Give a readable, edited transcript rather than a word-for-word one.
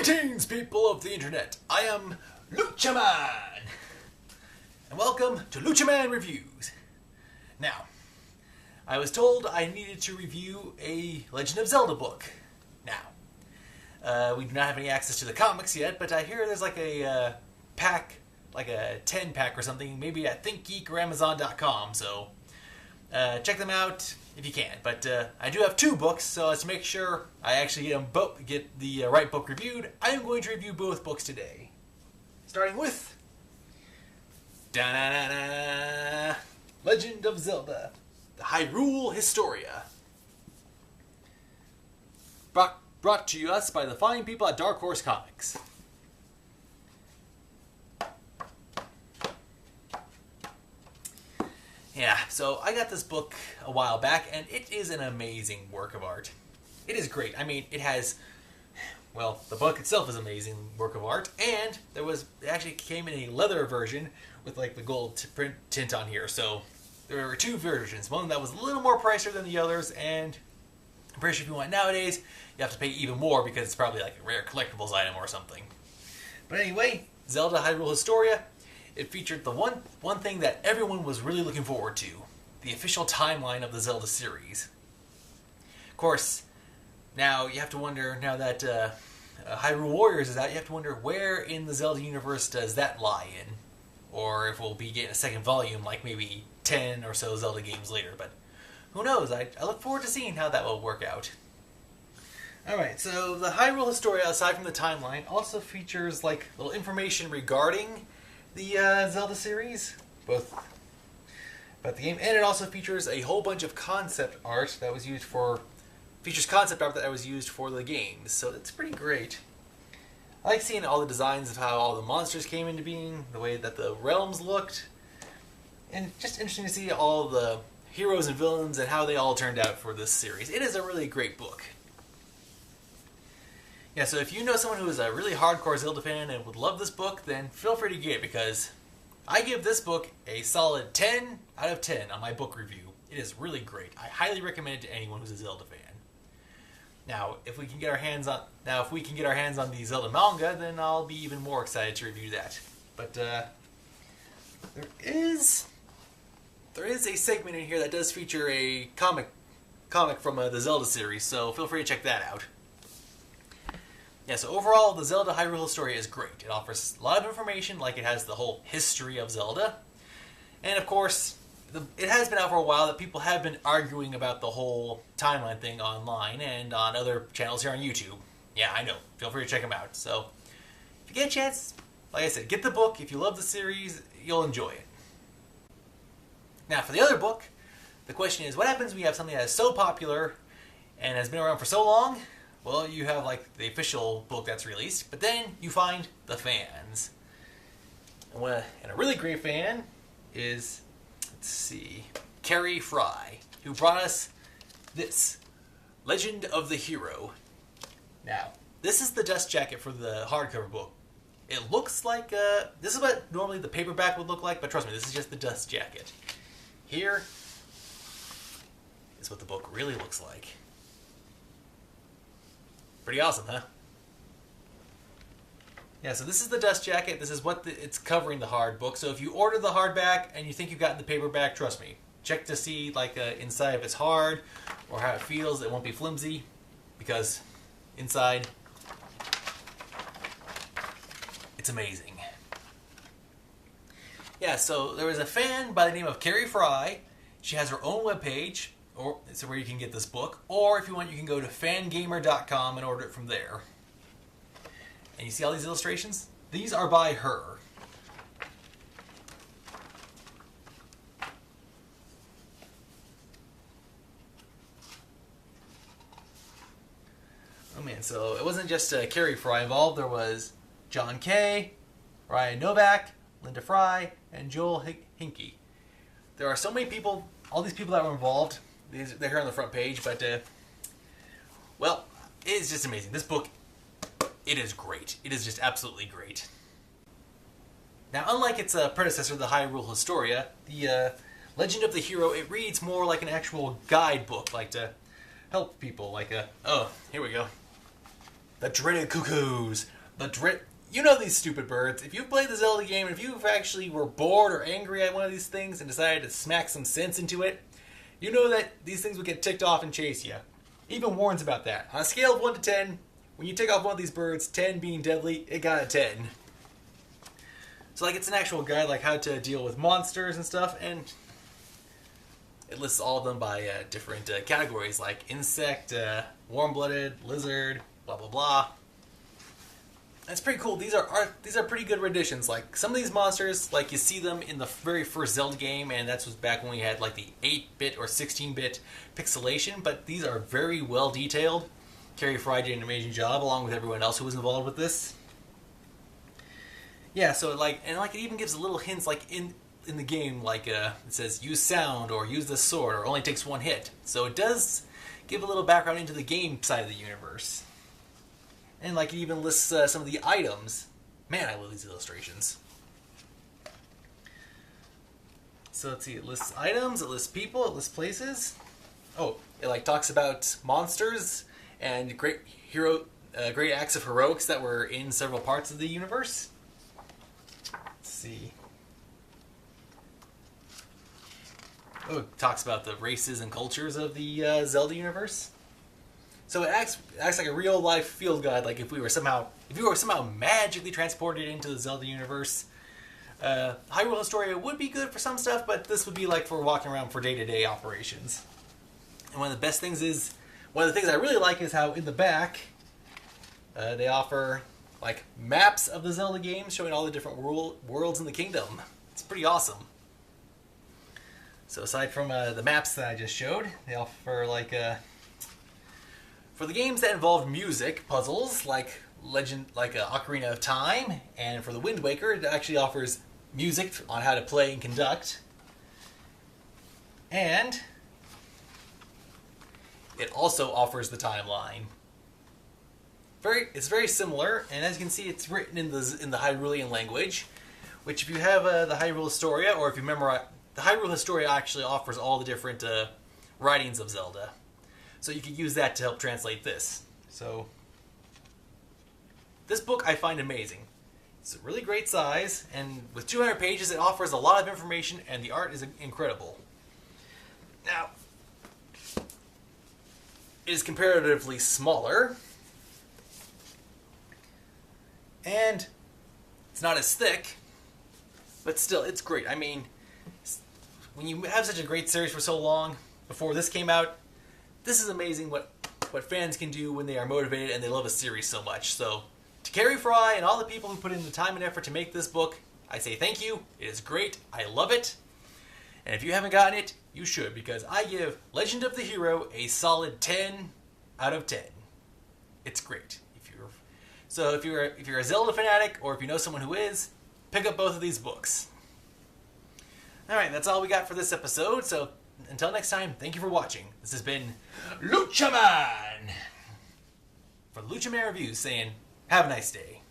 Greetings, people of the internet. I am LUCHA MAN, and welcome to LUCHA MAN Reviews. Now, I was told I needed to review a Legend of Zelda book. Now, we do not have any access to the comics yet, but I hear there's like a pack, like a 10-pack or something, maybe at ThinkGeek or Amazon.com, so check them out if you can. But I do have two books, so let's make sure I actually get the right book reviewed. I am going to review both books today. Starting with Legend of Zelda, the Hyrule Historia. Brought to us by the fine people at Dark Horse Comics. Yeah, so I got this book a while back, and it is an amazing work of art. It is great. I mean, it has, well, the book itself is an amazing work of art, and it actually came in a leather version with like the gold print tint on here. So there were two versions, one that was a little more pricier than the others, and I'm pretty sure if you want it nowadays, you have to pay even more because it's probably like a rare collectibles item or something. But anyway, Zelda Hyrule Historia. It featured the one thing that everyone was really looking forward to, the official timeline of the Zelda series. Of course, now you have to wonder, now that Hyrule Warriors is out, you have to wonder where in the Zelda universe does that lie in? Or if we'll be getting a second volume, like maybe 10 or so Zelda games later, but who knows? I look forward to seeing how that will work out. Alright, so the Hyrule Historia, aside from the timeline, also features like little information regarding the Zelda series, both about the game, and it also features a whole bunch of concept art that was used for the games, so it's pretty great. I like seeing all the designs of how all the monsters came into being, the way that the realms looked, and just interesting to see all the heroes and villains and how they all turned out for this series. It is a really great book. Yeah, so if you know someone who is a really hardcore Zelda fan and would love this book, then feel free to get it, because I give this book a solid 10 out of 10 on my book review. It is really great. I highly recommend it to anyone who's a Zelda fan. Now, if we can get our hands on the Zelda manga, then I'll be even more excited to review that. But there is a segment in here that does feature a comic from the Zelda series, so feel free to check that out. Yeah, so overall, the Zelda Hyrule Historia is great. It offers a lot of information, like it has the whole history of Zelda. And of course, it has been out for a while that people have been arguing about the whole timeline thing online and on other channels here on YouTube. Yeah, I know. Feel free to check them out. So, if you get a chance, like I said, get the book. If you love the series, you'll enjoy it. Now, for the other book, the question is, what happens when you have something that is so popular and has been around for so long? Well, you have like the official book that's released, but then you find the fans. And a really great fan is, let's see, Kari Fry, who brought us this, Legend of the Hero. Now, this is the dust jacket for the hardcover book. It looks like, this is what normally the paperback would look like, but trust me, this is just the dust jacket. Here is what the book really looks like. Pretty awesome, huh? Yeah, so this is the dust jacket. This is what it's covering the hard book. So if you order the hardback and you think you've gotten the paperback, trust me. Check to see like inside if it's hard or how it feels. It won't be flimsy, because inside it's amazing. Yeah, so there was a fan by the name of Kari Fry. She has her own webpage, or it's where you can get this book, or if you want, you can go to fangamer.com and order it from there. And you see all these illustrations? These are by her. Oh man, so it wasn't just Kari Fry involved. There was John Kay, Ryan Novak, Linda Fry, and Joel Hinkie. There are so many people, all these people that were involved. They're here on the front page, but, well, it's just amazing. This book, it is great. It is just absolutely great. Now, unlike its predecessor, the Hyrule Historia, the Legend of the Hero, it reads more like an actual guidebook, like to help people, like oh, here we go. The dreaded cuckoos. You know these stupid birds. If you've played the Zelda game, and if you actually were bored or angry at one of these things and decided to smack some sense into it, you know that these things would get ticked off and chase you. Even warns about that. On a scale of 1 to 10, when you tick off one of these birds, 10 being deadly, it got a 10. So like it's an actual guide like how to deal with monsters and stuff, and it lists all of them by different categories like insect, warm-blooded, lizard, blah blah blah. That's pretty cool. These are pretty good renditions. Like some of these monsters, like you see them in the very first Zelda game, and that's was back when we had like the 8-bit or 16-bit pixelation. But these are very well detailed. Kari Fry did an amazing job, along with everyone else who was involved with this. Yeah, so like it even gives little hints like in the game, like it says use sound or use the sword or only takes one hit. So it does give a little background into the game side of the universe. And like it even lists some of the items. Man, I love these illustrations. So let's see, it lists items, it lists people, it lists places. Oh, it like talks about monsters and great acts of heroics that were in several parts of the universe. Let's see. Oh, it talks about the races and cultures of the Zelda universe. So it acts like a real life field guide. Like if we were somehow magically transported into the Zelda universe. Hyrule Historia would be good for some stuff, but this would be like for walking around for day-to-day operations. And one of the things I really like is how in the back they offer like maps of the Zelda games showing all the different worlds in the kingdom. It's pretty awesome. So aside from the maps that I just showed, they offer like for the games that involve music puzzles like Ocarina of Time, and for the Wind Waker, it actually offers music on how to play and conduct. And it also offers the timeline. It's very similar, and as you can see, it's written in the Hyrulean language, which if you have the Hyrule Historia, or if you memorize, the Hyrule Historia actually offers all the different writings of Zelda. So you can use that to help translate this. So this book I find amazing. It's a really great size, and with 200 pages, it offers a lot of information, and the art is incredible. Now, it is comparatively smaller, and it's not as thick, but still, it's great. I mean, when you have such a great series for so long, before this came out, this is amazing what fans can do when they are motivated and they love a series so much. So, to Kari Fry and all the people who put in the time and effort to make this book, I say thank you. It is great. I love it. And if you haven't gotten it, you should, because I give Legend of the Hero a solid 10 out of 10. It's great. If you're a Zelda fanatic, or if you know someone who is, pick up both of these books. Alright, that's all we got for this episode, so until next time, thank you for watching. This has been LUCHA MAN! For LUCHA MAN Reviews saying, have a nice day.